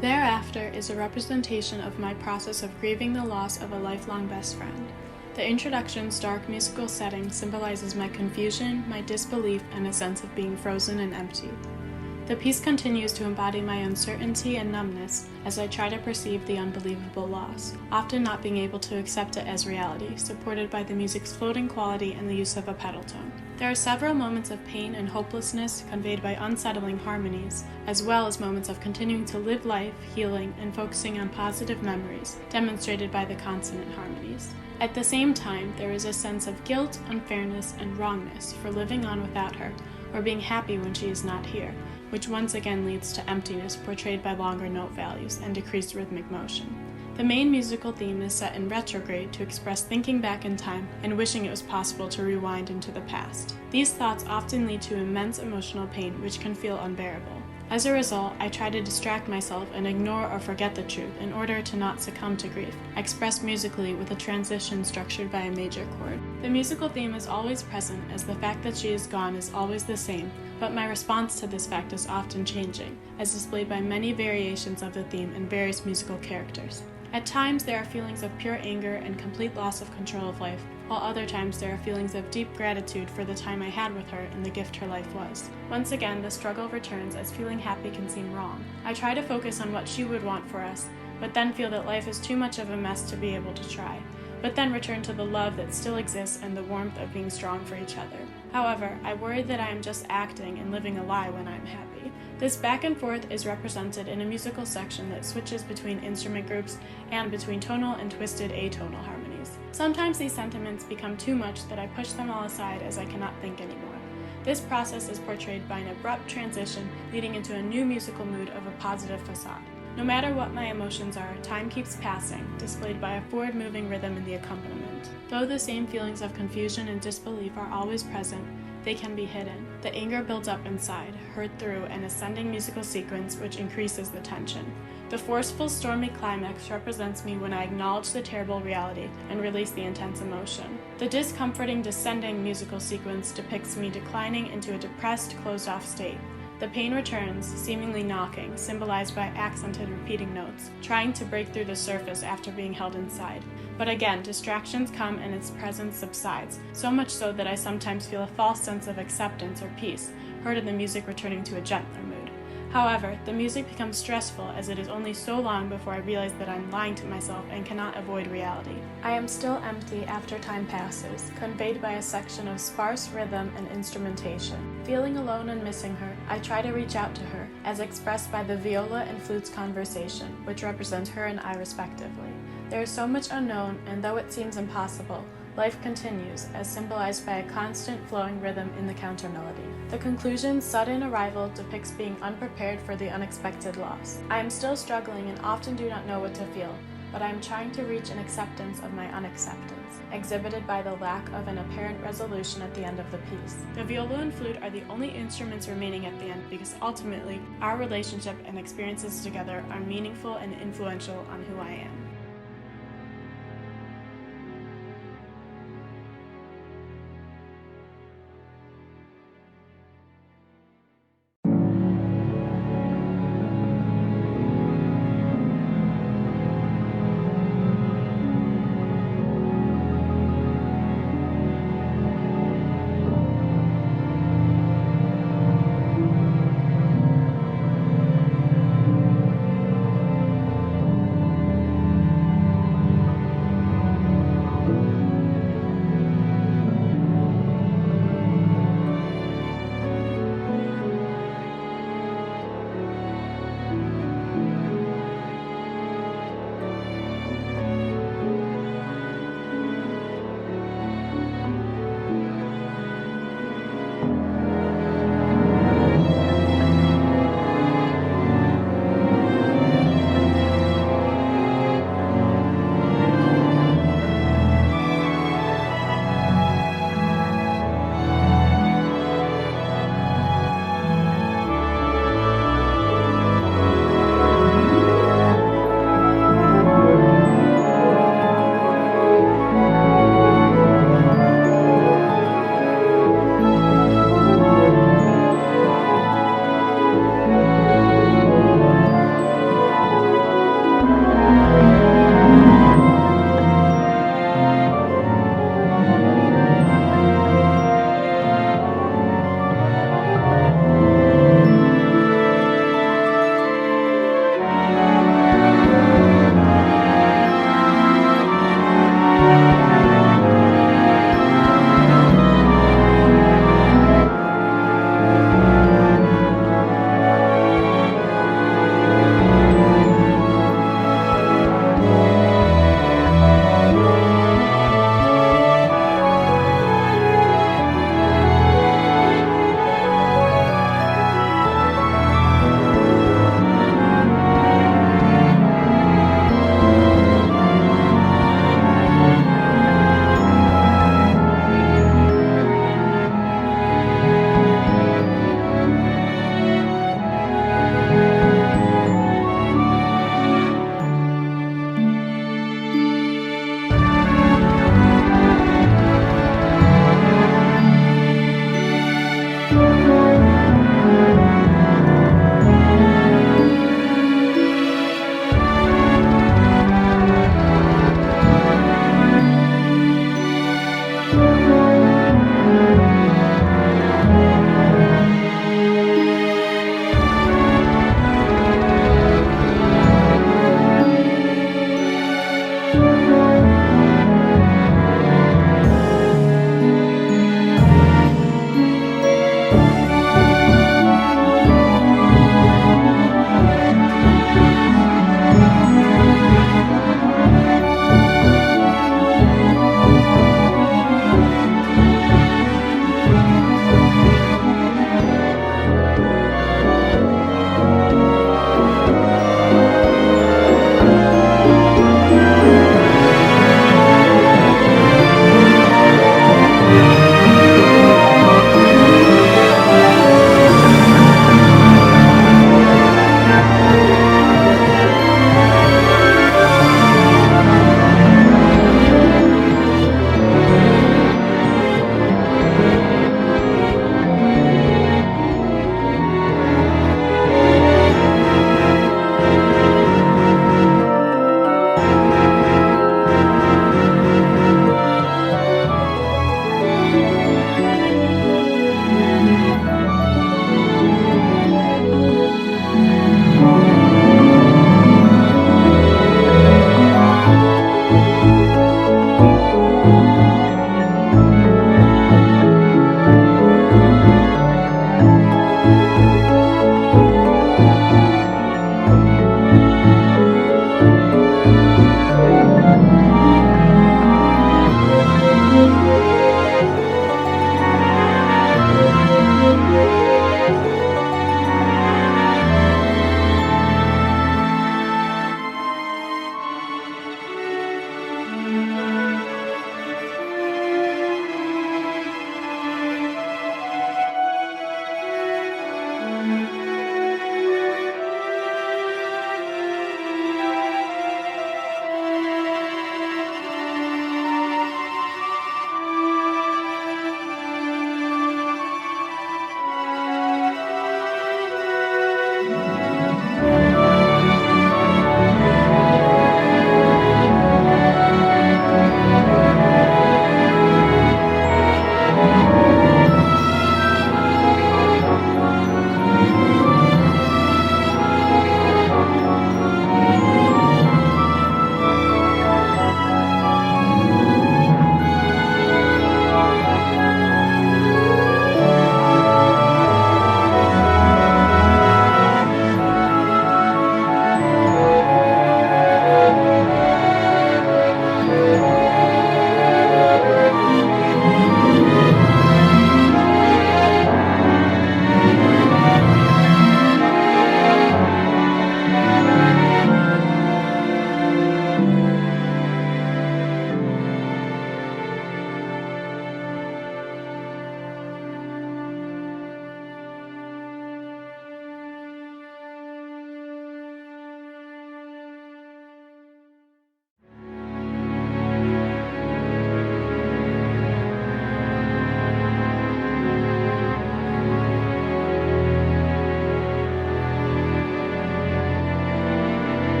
Thereafter is a representation of my process of grieving the loss of a lifelong best friend. The introduction's dark musical setting symbolizes my confusion, my disbelief, and a sense of being frozen and empty. The piece continues to embody my uncertainty and numbness as I try to perceive the unbelievable loss, often not being able to accept it as reality, supported by the music's floating quality and the use of a pedal tone. There are several moments of pain and hopelessness conveyed by unsettling harmonies, as well as moments of continuing to live life, healing, and focusing on positive memories, demonstrated by the consonant harmonies. At the same time, there is a sense of guilt, unfairness, and wrongness for living on without her, or being happy when she is not here, which once again leads to emptiness portrayed by longer note values and decreased rhythmic motion. The main musical theme is set in retrograde to express thinking back in time and wishing it was possible to rewind into the past. These thoughts often lead to immense emotional pain, which can feel unbearable. As a result, I try to distract myself and ignore or forget the truth in order to not succumb to grief, expressed musically with a transition structured by a major chord. The musical theme is always present, as the fact that she is gone is always the same, but my response to this fact is often changing, as displayed by many variations of the theme in various musical characters. At times, there are feelings of pure anger and complete loss of control of life, while other times there are feelings of deep gratitude for the time I had with her and the gift her life was. Once again, the struggle returns as feeling happy can seem wrong. I try to focus on what she would want for us, but then feel that life is too much of a mess to be able to try, but then return to the love that still exists and the warmth of being strong for each other. However, I worry that I am just acting and living a lie when I am happy. This back and forth is represented in a musical section that switches between instrument groups and between tonal and twisted atonal harmonies. Sometimes these sentiments become too much that I push them all aside as I cannot think anymore. This process is portrayed by an abrupt transition leading into a new musical mood of a positive facade. No matter what my emotions are, time keeps passing, displayed by a forward-moving rhythm in the accompaniment. Though the same feelings of confusion and disbelief are always present, they can be hidden. The anger builds up inside, heard through an ascending musical sequence which increases the tension. The forceful, stormy climax represents me when I acknowledge the terrible reality and release the intense emotion. The discomforting, descending musical sequence depicts me declining into a depressed, closed-off state. The pain returns, seemingly knocking, symbolized by accented repeating notes, trying to break through the surface after being held inside. But again, distractions come and its presence subsides, so much so that I sometimes feel a false sense of acceptance or peace, heard in the music returning to a gentler mood. However, the music becomes stressful as it is only so long before I realize that I'm lying to myself and cannot avoid reality. I am still empty after time passes, conveyed by a section of sparse rhythm and instrumentation. Feeling alone and missing her, I try to reach out to her, as expressed by the viola and flute's conversation, which represent her and I respectively. There is so much unknown, and though it seems impossible, life continues, as symbolized by a constant flowing rhythm in the counter-melody. The conclusion's sudden arrival depicts being unprepared for the unexpected loss. I am still struggling and often do not know what to feel, but I am trying to reach an acceptance of my unacceptance, exhibited by the lack of an apparent resolution at the end of the piece. The viola and flute are the only instruments remaining at the end because ultimately, our relationship and experiences together are meaningful and influential on who I am.